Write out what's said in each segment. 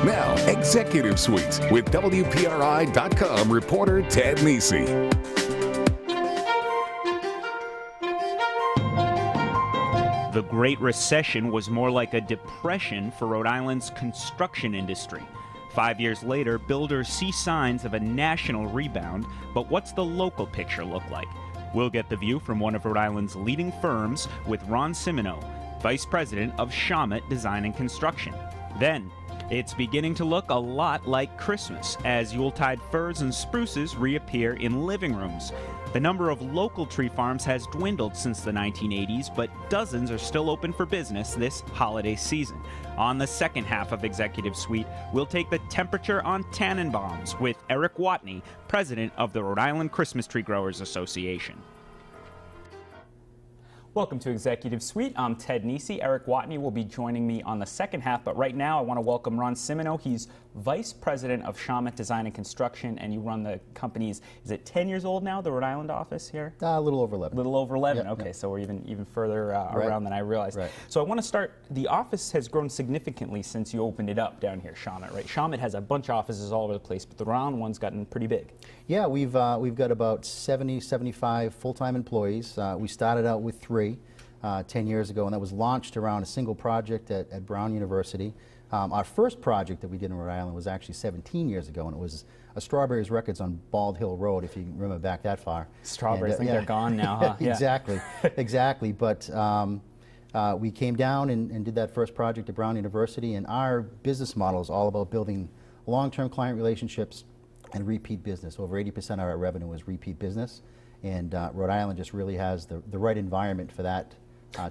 Now, Executive Suite with WPRI.com reporter Ted Nesi. The Great Recession was more like a depression for Rhode Island's construction industry. 5 years later, builders see signs of a national rebound, but what's the local picture look like? We'll get the view from one of Rhode Island's leading firms with Ron Simoneau, Vice President of Shawmut Design and Construction. Then, it's beginning to look a lot like Christmas as Yuletide firs and spruces reappear in living rooms. The number of local tree farms has dwindled since the 1980s, but dozens are still open for business this holiday season. On the second half of Executive Suite, we'll take the temperature on Tannenbaums with Eric Watne, President of the Rhode Island Christmas Tree Growers Association. Welcome to Executive Suite. I'm Ted Nesi. Eric Watne will be joining me on the second half, but right now I want to welcome Ron Simoneau. He's Vice President of Shawmut Design and Construction, and you run the company's, is it 10 years old now, the Rhode Island office here? A little over 11. A little over 11, Yep, okay, yep. so we're even further around than I realized. Right. So I want to start, the office has grown significantly since you opened it up down here, Shawmut, right? Shawmut has a bunch of offices all over the place, but the Rhode Island one's gotten pretty big. Yeah, we've got about 70, 75 full-time employees. We started out with 3 10 years ago, and that was launched around a single project at Brown University. Our first project that we did in Rhode Island was actually 17 years ago, and it was a Strawberries Records on Bald Hill Road, if you can remember back that far. Strawberries, I think they're gone now, huh? Yeah. Exactly, exactly. But we came down and did that first project at Brown University, and our business model is all about building long-term client relationships and repeat business. Over 80% of our revenue is repeat business, and Rhode Island just really has the right environment for that.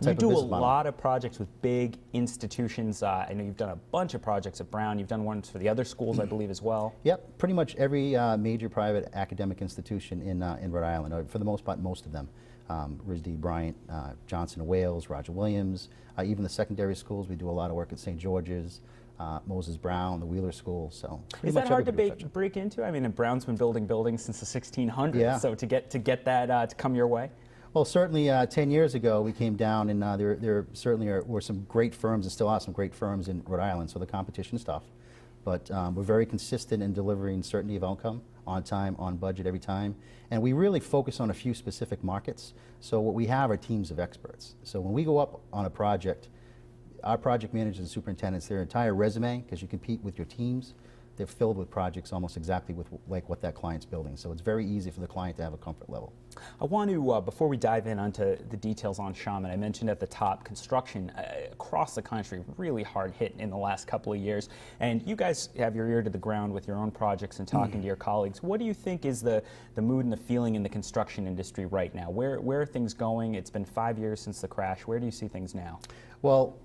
You do a lot of projects with big institutions. I know you've done a bunch of projects at Brown. You've done ones for the other schools, I believe, as well. Yep, pretty much every major private academic institution in Rhode Island, or for the most part, most of them. RISD, Bryant, Johnson and Wales, Roger Williams, even the secondary schools. We do a lot of work at St. George's, Moses Brown, the Wheeler School. So is that hard to break into? I mean, Brown's been building buildings since the 1600s. Yeah. So to get that to come your way. Well, certainly 10 years ago we came down, and there certainly were some great firms, and still are some great firms in Rhode Island, so the competition's tough. But we're very consistent in delivering certainty of outcome, on time, on budget every time. And we really focus on a few specific markets. So what we have are teams of experts. So when we go up on a project, our project managers and superintendents, their entire resume, because you compete with your teams, they're filled with projects almost exactly with like what that client's building. So it's very easy for the client to have a comfort level. I want to, before we dive in onto the details on Shawmut, I mentioned at the top, construction across the country really hard hit in the last couple of years. And you guys have your ear to the ground with your own projects and talking to your colleagues. What do you think is the mood and the feeling in the construction industry right now? Where are things going? It's been 5 years since the crash. Where do you see things now? Well,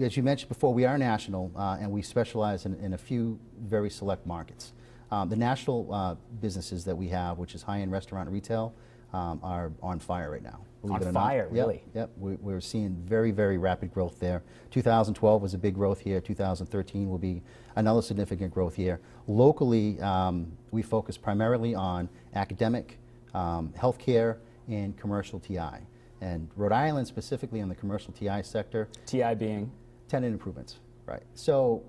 as you mentioned before, we are national, and we specialize in a few very select markets. The national businesses that we have, which is high-end restaurant and retail, are on fire right now. On fire, really? Yep. We're seeing very, very rapid growth there. 2012 was a big growth year. 2013 will be another significant growth year. Locally, we focus primarily on academic, healthcare, and commercial TI. And Rhode Island, specifically in the commercial TI sector. TI being? Tenant improvements, right. So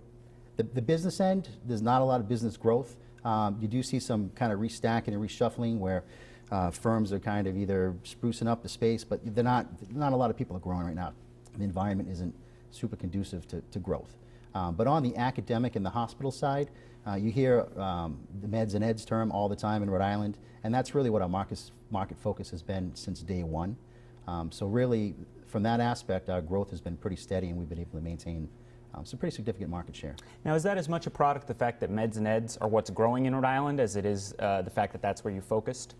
the business end, there's not a lot of business growth. You do see some kind of restacking and reshuffling where firms are kind of either sprucing up the space, but not a lot of people are growing right now. The environment isn't super conducive to growth. But on the academic and the hospital side, you hear the meds and eds term all the time in Rhode Island, and that's really what our market focus has been since day one. So really, from that aspect, our growth has been pretty steady, and we've been able to maintain some pretty significant market share. Now, is that as much a product, the fact that meds and eds are what's growing in Rhode Island, as it is the fact that that's where you focused?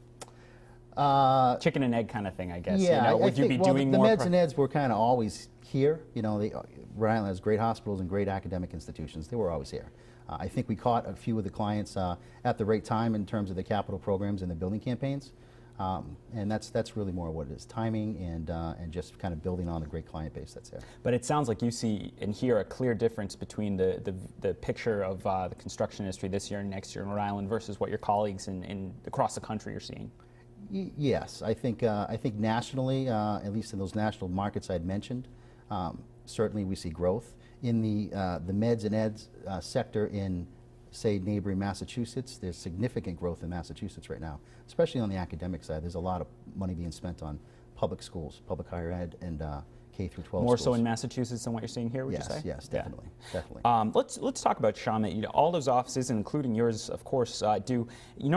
Chicken and egg kind of thing, I guess. Yeah, you know, would you be doing the more? meds and eds were kind of always here. You know, Rhode Island has great hospitals and great academic institutions. They were always here. I think we caught a few of the clients at the right time in terms of the capital programs and the building campaigns. And that's really more what it is, timing and just kind of building on the great client base that's there. But it sounds like you see and hear a clear difference between the picture of the construction industry this year and next year in Rhode Island versus what your colleagues across the country are seeing. Yes, I think nationally, at least in those national markets I'd mentioned, certainly we see growth. In the meds and eds sector in, say, neighboring Massachusetts, there's significant growth in Massachusetts right now, especially on the academic side. There's a lot of money being spent on public schools, public higher ed, and K through 12 More schools. so in Massachusetts than what you're seeing here, would you say? Yes, definitely, definitely. Let's talk about Shawmut. You know, all those offices, including yours, of course, do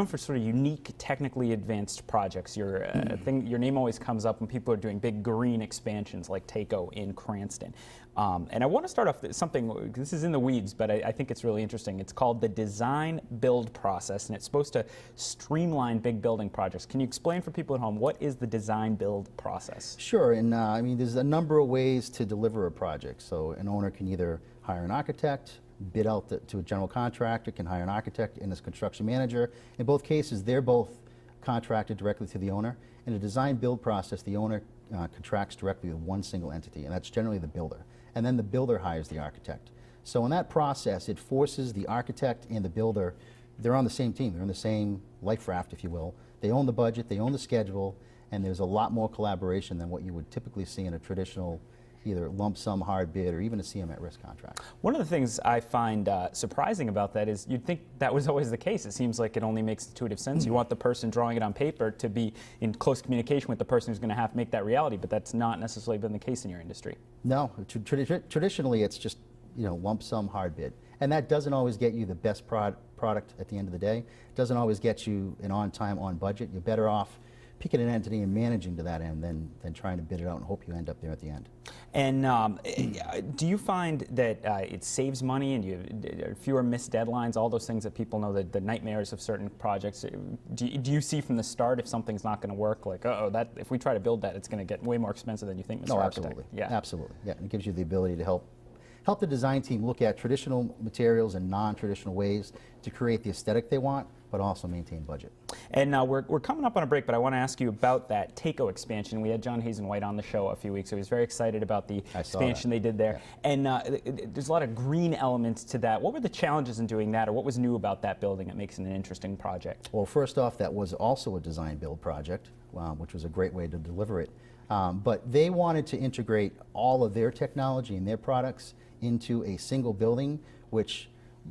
for sort of unique, technically advanced projects. Your name always comes up when people are doing big green expansions like Taco in Cranston. And I want to start off with something. This is in the weeds, but I think it's really interesting. It's called the design build process, and it's supposed to streamline big building projects. Can you explain for people at home what is the design build process? Sure, and I mean, there's a number of ways to deliver a project. So an owner can either hire an architect, bid out to a general contractor, can hire an architect and a construction manager. In both cases, they're both contracted directly to the owner. In a design build process, the owner contracts directly with one single entity, and that's generally the builder. And then the builder hires the architect. So in that process, it forces the architect and the builder, they're on the same team, they're on the same life raft, if you will. They own the budget, they own the schedule, and there's a lot more collaboration than what you would typically see in a traditional either lump sum hard bid or even a CM at risk contract. One of the things I find surprising about that is you'd think that was always the case. It seems like it only makes intuitive sense. You want the person drawing it on paper to be in close communication with the person who's going to have to make that reality, but that's not necessarily been the case in your industry. No, traditionally it's just lump sum hard bid. And that doesn't always get you the best product at the end of the day. It doesn't always get you an on time, on budget. You're better off picking an entity and managing to that end than trying to bid it out and hope you end up there at the end. And do you find that it saves money and you fewer missed deadlines, all those things that people know, the nightmares of certain projects? Do you see from the start if something's not going to work, like, that if we try to build that, it's going to get way more expensive than you think, Mr. No, Architect? absolutely. Yeah. Absolutely. Yeah, and it gives you the ability to help the design team look at traditional materials and non-traditional ways to create the aesthetic they want, but also maintain budget. And we're coming up on a break, but I want to ask you about that Taco expansion. We had John Hazen White on the show a few weeks ago. He was very excited about the expansion they did there. Yeah. And there's a lot of green elements to that. What were the challenges in doing that, or what was new about that building that makes it an interesting project? Well, first off, that was also a design build project, which was a great way to deliver it. But they wanted to integrate all of their technology and their products into a single building, which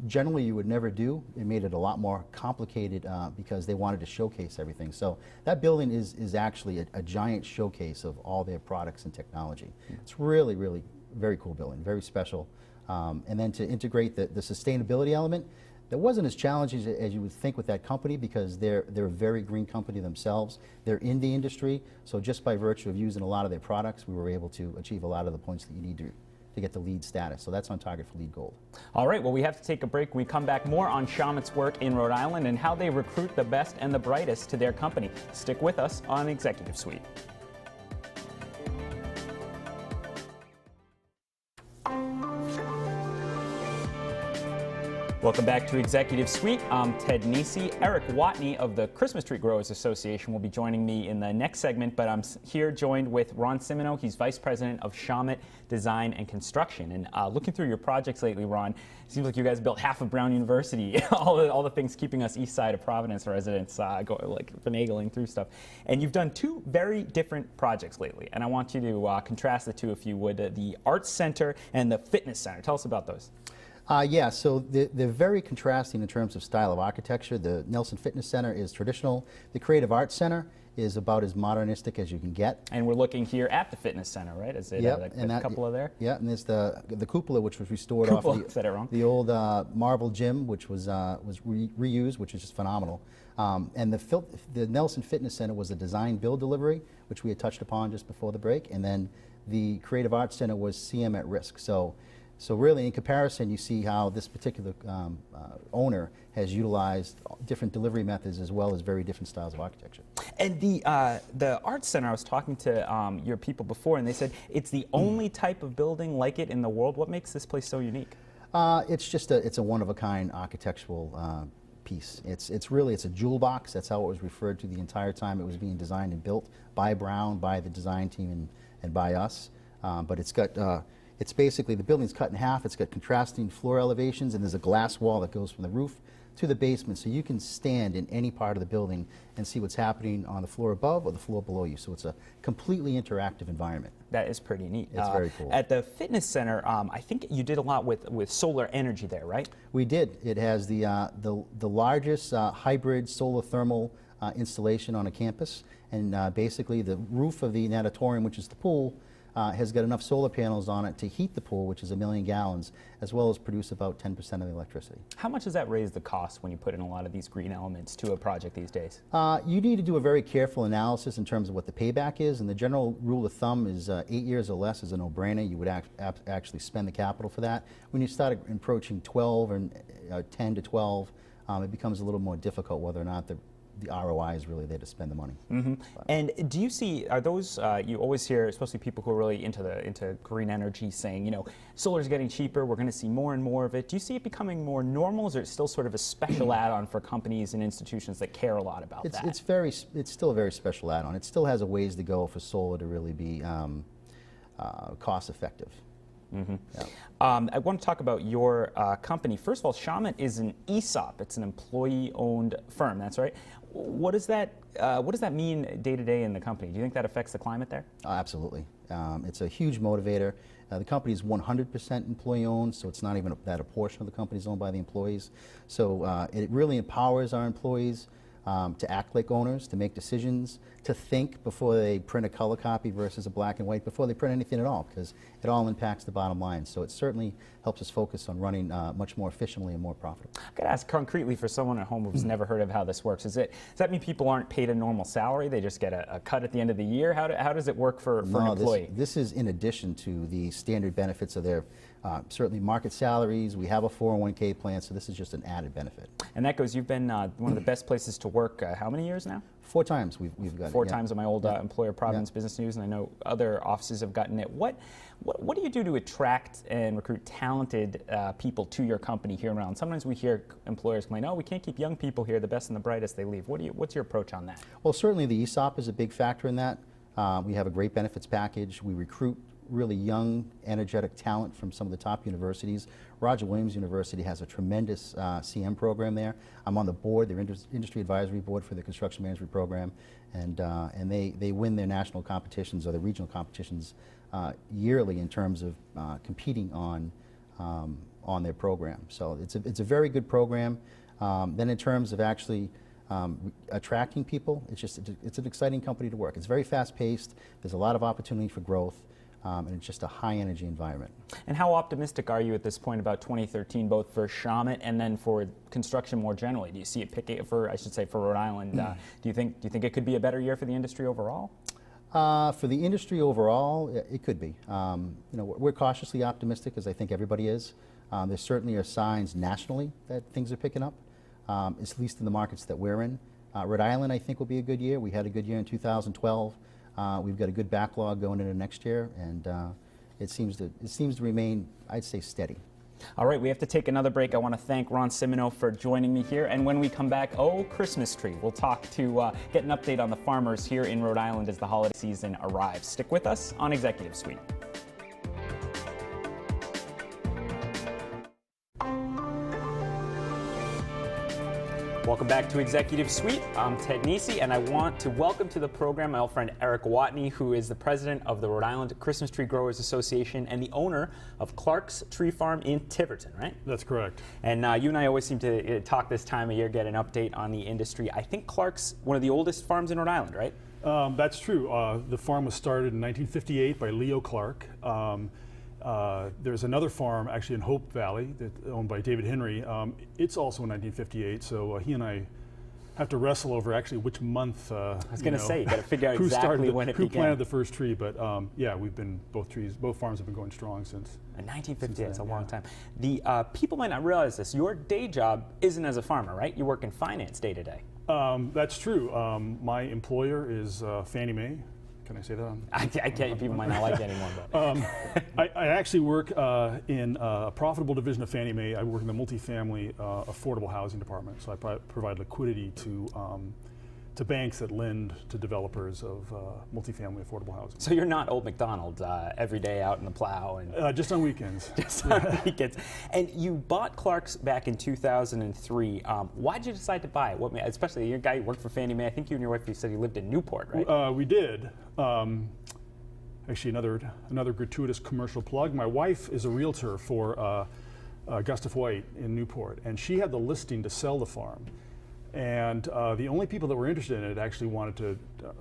generally you would never do. It made it a lot more complicated because they wanted to showcase everything. So that building is actually a giant showcase of all their products and technology. It's really, really very cool building, very special. And then to integrate the sustainability element, that wasn't as challenging as you would think with that company because they're a very green company themselves. They're in the industry, so just by virtue of using a lot of their products, we were able to achieve a lot of the points that you need to get the LEED status. So that's on target for LEED Gold. All right, well, we have to take a break. When we come back, more on Shawmut's work in Rhode Island and how they recruit the best and the brightest to their company. Stick with us on Executive Suite. Welcome back to Executive Suite. I'm Ted Nisi. Eric Watne of the Christmas Tree Growers Association will be joining me in the next segment, but I'm here joined with Ron Simoneau. He's Vice President of Shawmut Design and Construction. And looking through your projects lately, Ron, it seems like you guys built half of Brown University, all the things keeping us east side of Providence residents finagling through stuff. And you've done two very different projects lately, and I want you to contrast the two, if you would, the Arts Center and the Fitness Center. Tell us about those. Yeah, so they're very contrasting in terms of style of architecture. The Nelson Fitness Center is traditional. The Creative Arts Center is about as modernistic as you can get. And we're looking here at the Fitness Center, right? Is it a cupola there? Yeah, and there's the cupola, which was restored cupola, off said it wrong. The old marble gym, which was reused, which is just phenomenal. And the Nelson Fitness Center was a design build delivery, which we had touched upon just before the break. And then the Creative Arts Center was CM at risk. So really, in comparison, you see how this particular owner has utilized different delivery methods as well as very different styles of architecture. And the Arts Center, I was talking to your people before, and they said it's the only type of building like it in the world. What makes this place so unique? It's a one-of-a-kind architectural piece. It's a jewel box. That's how it was referred to the entire time it was being designed and built by Brown, by the design team, and by us. But it's got it's basically, the building's cut in half. It's got contrasting floor elevations, and there's a glass wall that goes from the roof to the basement, so you can stand in any part of the building and see what's happening on the floor above or the floor below you. So it's a completely interactive environment. That is pretty neat. It's very cool. At the fitness center, I think you did a lot with solar energy there, right? We did. It has the largest hybrid solar thermal installation on a campus, and basically the roof of the natatorium, which is the pool, has got enough solar panels on it to heat the pool, which is 1 million gallons, as well as produce about 10% of the electricity. How much does that raise the cost when you put in a lot of these green elements to a project these days? You need to do a very careful analysis in terms of what the payback is, and the general rule of thumb is 8 years or less is a no-brainer. You would actually spend the capital for that. When you start approaching 12 and 10 to 12, it becomes a little more difficult whether or not the ROI is really there to spend the money. Mm-hmm. And do you see, are those, you always hear, especially people who are really into green energy saying, you know, solar's getting cheaper, we're going to see more and more of it. Do you see it becoming more normal, or is it still sort of a special add-on for companies and institutions that care a lot about that? It's still a very special add-on. It still has a ways to go for solar to really be cost effective. Mm-hmm. Yeah. I want to talk about your company. First of all, Shawmut is an ESOP. It's an employee-owned firm. That's right. What does that mean day to day in the company? Do you think that affects the climate there? Absolutely. It's a huge motivator. The company is 100% employee-owned, so it's not even that a portion of the company is owned by the employees. So it really empowers our employees to act like owners, to make decisions, to think before they print a color copy versus a black and white, before they print anything at all, because it all impacts the bottom line. So it certainly helps us focus on running much more efficiently and more profitably. I've got to ask concretely for someone at home who's never heard of how this works. Does that mean people aren't paid a normal salary? They just get a cut at the end of the year? How does it work for an employee? This is in addition to the standard benefits of their certainly market salaries. We have a 401k plan, so this is just an added benefit. And that goes, you've been one of the best places to work how many years now? 4 times we've got it. 4 times at my old employer, Providence Business News, and I know other offices have gotten it. What do you do to attract and recruit talented people to your company here in Rhode? Sometimes we hear employers complain, oh, we can't keep young people here, the best and the brightest, they leave. What's your approach on that? Well, certainly the ESOP is a big factor in that. We have a great benefits package. We recruit really young, energetic talent from some of the top universities. Roger Williams University has a tremendous CM program there. I'm on the board, their industry advisory board for the construction management program, and they win their national competitions or the regional competitions yearly in terms of competing on their program. So it's a very good program. Then in terms of actually attracting people, it's an exciting company to work. It's very fast-paced. There's a lot of opportunity for growth. And it's just a high-energy environment. And how optimistic are you at this point about 2013, both for Shawmut and then for construction more generally? Do you see it picking for Rhode Island? Do you think it could be a better year for the industry overall? For the industry overall, it could be. We're cautiously optimistic, as I think everybody is. There certainly are signs nationally that things are picking up, at least in the markets that we're in. Rhode Island, I think, will be a good year. We had a good year in 2012. We've got a good backlog going into next year, and it seems to remain, I'd say, steady. All right, we have to take another break. I want to thank Ron Simoneau for joining me here. And when we come back, Christmas tree. We'll talk to get an update on the farmers here in Rhode Island as the holiday season arrives. Stick with us on Executive Suite. Welcome back to Executive Suite. I'm Ted Nisi, and I want to welcome to the program my old friend Eric Watne, who is the president of the Rhode Island Christmas Tree Growers Association and the owner of Clark's Tree Farm in Tiverton, right? That's correct. And you and I always seem to talk this time of year, get an update on the industry. I think Clark's one of the oldest farms in Rhode Island, right? That's true. The farm was started in 1958 by Leo Clark. There's another farm actually in Hope Valley that's owned by David Henry. It's also in 1958, so he and I have to wrestle over actually which month. I was going to say, you got to figure out exactly when it began. Who planted the first tree, but yeah, both farms have been going strong since. In 1958, it's a long time. The people might not realize this. Your day job isn't as a farmer, right? You work in finance day to day. That's true. My employer is Fannie Mae. Can I say that? I can't. People might not like that anymore. But. I actually work in a profitable division of Fannie Mae. I work in the multifamily affordable housing department. So I provide liquidity to to banks that lend to developers of multifamily affordable housing. So you're not Old MacDonald every day out in the plow and Just on weekends. just on weekends. And you bought Clark's back in 2003. Why did you decide to buy it? Especially you're a guy who worked for Fannie Mae. I think you and your wife, you said you lived in Newport, right? We did. Actually, another gratuitous commercial plug. My wife is a realtor for Gustave White in Newport, and she had the listing to sell the farm. And the only people that were interested in it actually wanted to.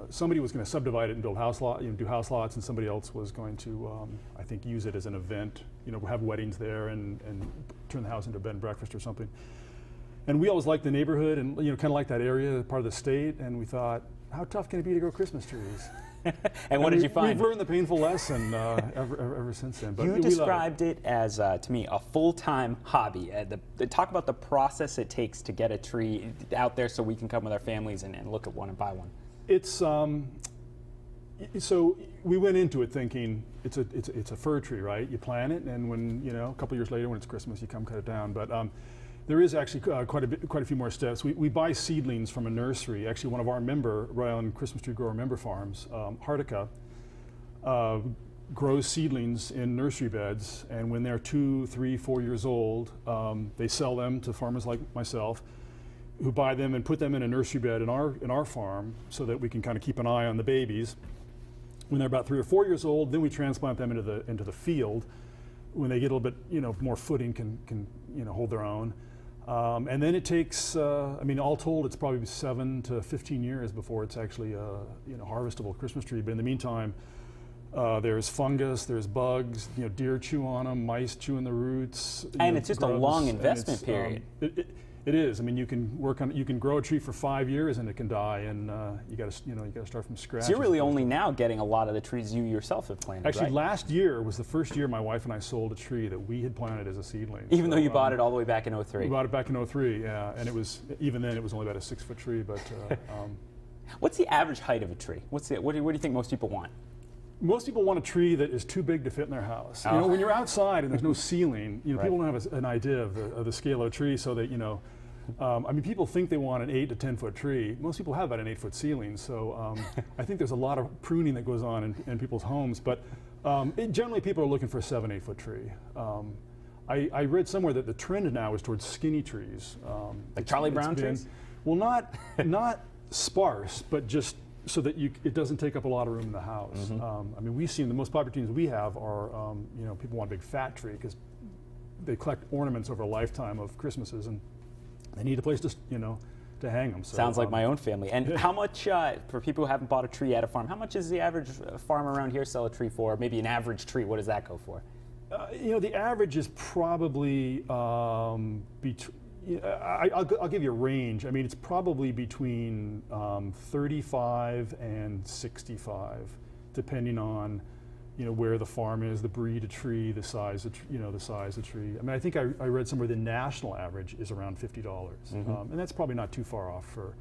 Somebody was going to subdivide it and build house lot, do house lots, and somebody else was going to, I think, use it as an event. Have weddings there and turn the house into a bed and breakfast or something. And we always liked the neighborhood and kind of like that area, part of the state. And we thought, how tough can it be to grow Christmas trees? And what did you find? We've learned the painful lesson ever since then. But you described it as, to me, a full-time hobby. Talk about the process it takes to get a tree out there so we can come with our families and look at one and buy one. It's so we went into it thinking it's a fir tree, right? You plant it, and when a couple years later, when it's Christmas, you come cut it down. But there is actually quite a few more steps. We buy seedlings from a nursery. Actually, one of our Rhode Island Christmas tree grower member farms, Hartica, grows seedlings in nursery beds, and when they're 2, 3, 4 years old, they sell them to farmers like myself, who buy them and put them in a nursery bed in our farm, so that we can kind of keep an eye on the babies. When they're about 3 or 4 years old, then we transplant them into the field. When they get a little bit more footing, can hold their own. And then it takes, all told, it's probably 7 to 15 years before it's actually a harvestable Christmas tree. But in the meantime, there's fungus, there's bugs, deer chew on them, mice chew in the roots. And it's just a long investment period. It is. You can grow a tree for 5 years and it can die, and you got to start from scratch. So you're really only now getting a lot of the trees you yourself have planted. Actually, right? last year was the first year my wife and I sold a tree that we had planted as a seedling. Even though you bought it all the way back in 03. We bought it back in 03, yeah, and even then it was only about a 6-foot tree. But what's the average height of a tree? What do you think most people want? Most people want a tree that is too big to fit in their house. Oh. When you're outside and there's no ceiling, Right. people don't have an idea of the scale of a tree, so that people think they want an 8 to 10 foot tree. Most people have about an 8-foot ceiling, so I think there's a lot of pruning that goes on in people's homes. But generally, people are looking for a 7, 8-foot tree. I read somewhere that the trend now is towards skinny trees, like Charlie Brown trees. Well, not sparse, but just so that it doesn't take up a lot of room in the house. Mm-hmm. We've seen the most popular trees we have are, people want a big fat tree because they collect ornaments over a lifetime of Christmases, and they need a place to hang them. So, Sounds like my own family. And how much, for people who haven't bought a tree at a farm, how much does the average farm around here sell a tree for? Maybe an average tree, what does that go for? The average is probably I'll give you a range. It's probably between 35 and 65, depending on where the farm is, the breed of tree, the size of the size of the tree. I think I read somewhere the national average is around $50, Mm-hmm. and that's probably not too far off for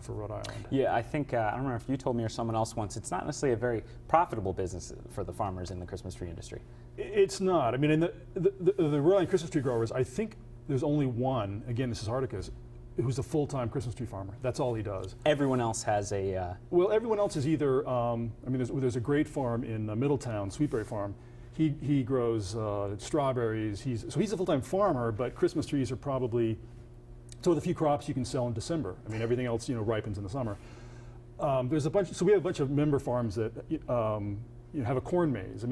Rhode Island. Yeah, I think I don't remember if you told me or someone else once. It's not necessarily a very profitable business for the farmers in the Christmas tree industry. It's not. In the Rhode Island Christmas tree growers, I think there's only one. Again, this is Hartica's, who's a full-time Christmas tree farmer. That's all he does. Everyone else has a. Well, everyone else is either. There's a great farm in Middletown, Sweetberry Farm. He grows strawberries. He's a full-time farmer, but Christmas trees are probably. So with a few crops you can sell in December. Everything else ripens in the summer. There's a bunch. So we have a bunch of member farms that have a corn maze.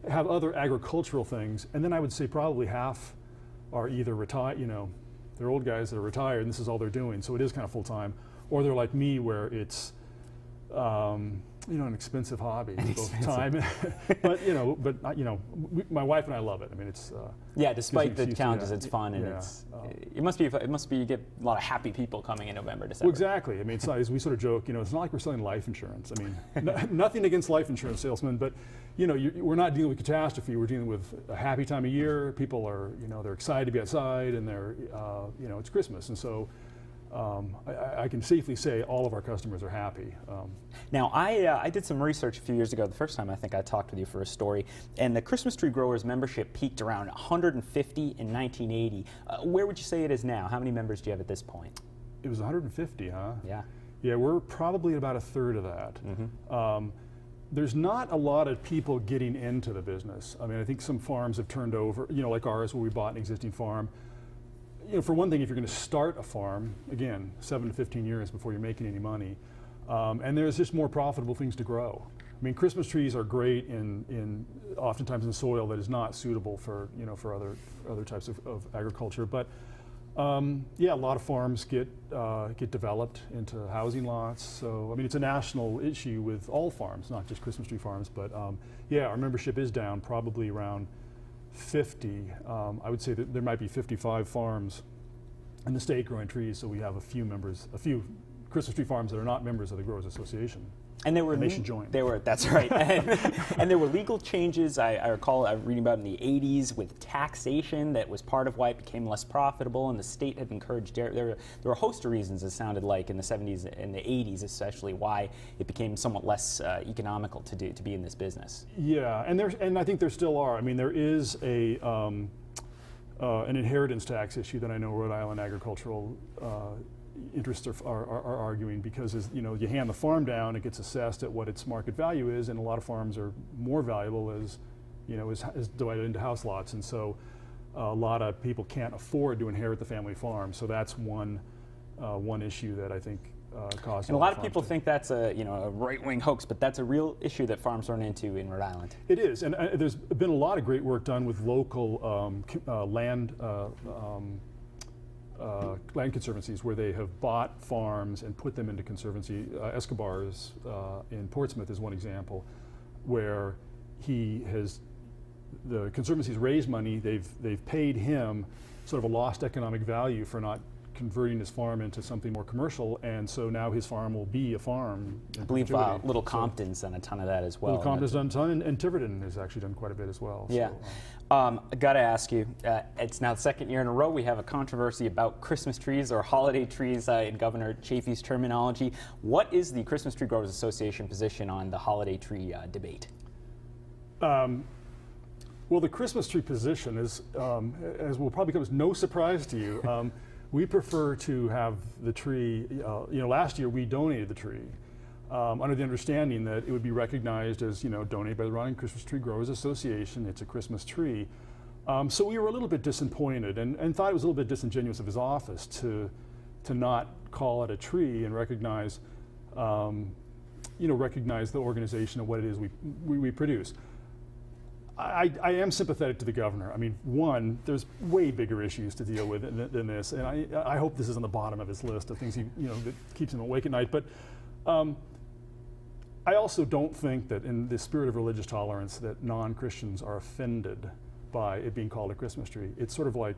Have other agricultural things, and then I would say probably half are either retired. They're old guys that are retired, and this is all they're doing. So it is kind of full time, or they're like me, where it's an expensive hobby, both time. but my wife and I love it. It's yeah. Despite the challenges, yeah, it's fun, and yeah, it must be. You get a lot of happy people coming in November, December. Well, exactly. It's not, as we sort of joke. It's not like we're selling life insurance. Nothing against life insurance salesmen, but we're not dealing with catastrophe. We're dealing with a happy time of year. People are, they're excited to be outside, and they're, it's Christmas, and so. I can safely say all of our customers are happy. Now, I did some research a few years ago, the first time I think I talked with you for a story, and the Christmas Tree Growers membership peaked around 150 in 1980. Where would you say it is now? How many members do you have at this point? It was 150, huh? Yeah. Yeah, we're probably about a third of that. There's not a lot of people getting into the business. I mean, I think some farms have turned over, like ours, where we bought an existing farm. For one thing, if you're going to start a farm, again, 7 to 15 years before you're making any money, and there's just more profitable things to grow. I mean, Christmas trees are great oftentimes in soil that is not suitable for other types of agriculture. But yeah, a lot of farms get developed into housing lots. So I mean, it's a national issue with all farms, not just Christmas tree farms. But yeah, our membership is down probably around 50. I would say that there might be 55 farms in the state growing trees. So we have a few Christmas tree farms that are not members of the Growers Association. And they should join. That's right. And there were legal changes, I recall reading about in the 80s with taxation that was part of why it became less profitable, and the state had encouraged, there were a host of reasons, it sounded like, in the 70s and the 80s especially, why it became somewhat less economical to be in this business. Yeah, and I think there still are. I mean, there is an inheritance tax issue that I know Rhode Island agricultural interests are arguing, because you hand the farm down, it gets assessed at what its market value is, and a lot of farms are more valuable as divided into house lots, and so a lot of people can't afford to inherit the family farm. So that's one issue that I think caused. And a lot of people think that's a right-wing hoax, but that's a real issue that farms run into in Rhode Island. It is, and there's been a lot of great work done with local land conservancies, where they have bought farms and put them into conservancy. Escobar's in Portsmouth is one example, where the conservancy's raised money, they've paid him sort of a lost economic value for not converting his farm into something more commercial, and so now his farm will be a farm. I believe Little Compton's done a ton of that as well. Little Compton's done a ton, and Tiverton has actually done quite a bit as well. Yeah. I got to ask you, it's now the second year in a row we have a controversy about Christmas trees or holiday trees in Governor Chafee's terminology. What is the Christmas Tree Growers Association position on the holiday tree debate? Well, the Christmas tree position is, as will probably come as no surprise to you, we prefer to have the tree, last year we donated the tree under the understanding that it would be recognized as, donated by the Rhode Island Christmas Tree Growers Association. It's a Christmas tree. So we were a little bit disappointed and thought it was a little bit disingenuous of his office to not call it a tree and recognize, recognize the organization and what it is we produce. I am sympathetic to the governor. I mean, one, there's way bigger issues to deal with than this, and I hope this is on the bottom of his list of things that keeps him awake at night. But I also don't think that, in the spirit of religious tolerance, that non-Christians are offended by it being called a Christmas tree. It's sort of like,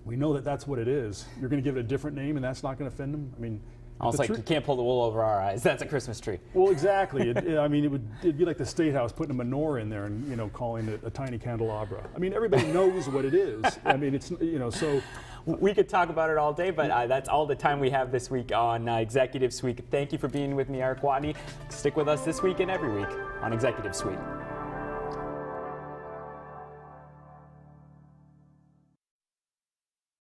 we know that that's what it is. You're going to give it a different name, and that's not going to offend them. I mean. Almost like you can't pull the wool over our eyes. That's a Christmas tree. Well, exactly. It'd be like the State House putting a menorah in there and calling it a tiny candelabra. I mean, everybody knows what it is. I mean, it's so. We could talk about it all day, but that's all the time we have this week on Executive Suite. Thank you for being with me, Eric Watne. Stick with us this week and every week on Executive Suite.